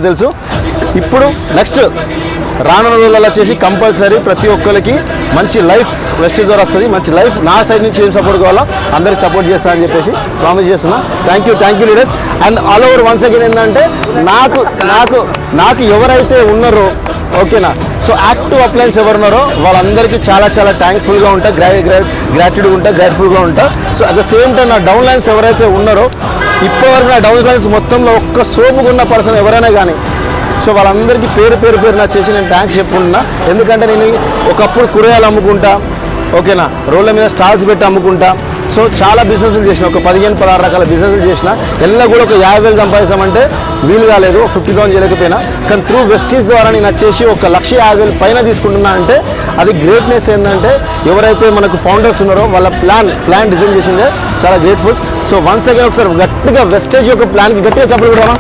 తెలుసు. ఇప్పుడు నెక్స్ట్ రానున్న రోజులలో వచ్చేసి కంపల్సరీ ప్రతి ఒక్కరికి మంచి లైఫ్ వెస్టేజ్ ద్వారా వస్తుంది. మంచి లైఫ్ నా సైడ్ నుంచి ఏం సపోర్ట్ కావాలో అందరికి సపోర్ట్ చేస్తానని చెప్పేసి ప్రామిస్ చేస్తున్నా. Thank you leaders. And all over once again ఏంటంటే నాకు ఎవరైతే ఉన్నారో ఓకేనా, సో యాక్టివ్ అప్లయన్స్ ఎవరున్నారో వాళ్ళందరికీ చాలా థ్యాంక్ఫుల్గా ఉంటా, గ్రాటిట్యూడ్ ఉంటా, గ్రాట్ఫుల్గా ఉంటా. So at the same time నా డౌన్ లైన్స్ ఎవరైతే ఉన్నారో ఇప్పటివరకు నా డౌన్ లైన్స్ మొత్తంలో ఒక్క సోపుకున్న పర్సన్ ఎవరైనా కానీ సో వాళ్ళందరికీ పేరు నా చేసి నేను థ్యాంక్స్ చెప్పుకుంటున్నా. ఎందుకంటే నేను ఒకప్పుడు కూరగాయలు అమ్ముకుంటా ఓకేనా, రోడ్ల మీద స్టాల్స్ పెట్టి అమ్ముకుంటా. సో చాలా బిజినెస్లు చేసిన, ఒక 15-16 రకాల బిజినెస్లు చేసిన. ఎల్లా కూడా ఒక 50,000 సంపాదిస్తామంటే వీలు కాలేదు, 50,000 చేయలేకపోయినా. కానీ త్రూ వెస్టీజ్ ద్వారా నేను వచ్చేసి 1,50,000 పైన తీసుకుంటున్నా అంటే అది గ్రేట్నెస్ ఏంటంటే ఎవరైతే మనకు ఫౌండర్స్ ఉన్నారో వాళ్ళ ప్లాన్ డిజైన్ చేసిందే చాలా గ్రేట్ఫుల్. సో వన్స్ అగైన్ ఒకసారి గట్టిగా వెస్టేజ్ యొక్క ప్లాన్కి గట్టిగా చెప్పలు కూడా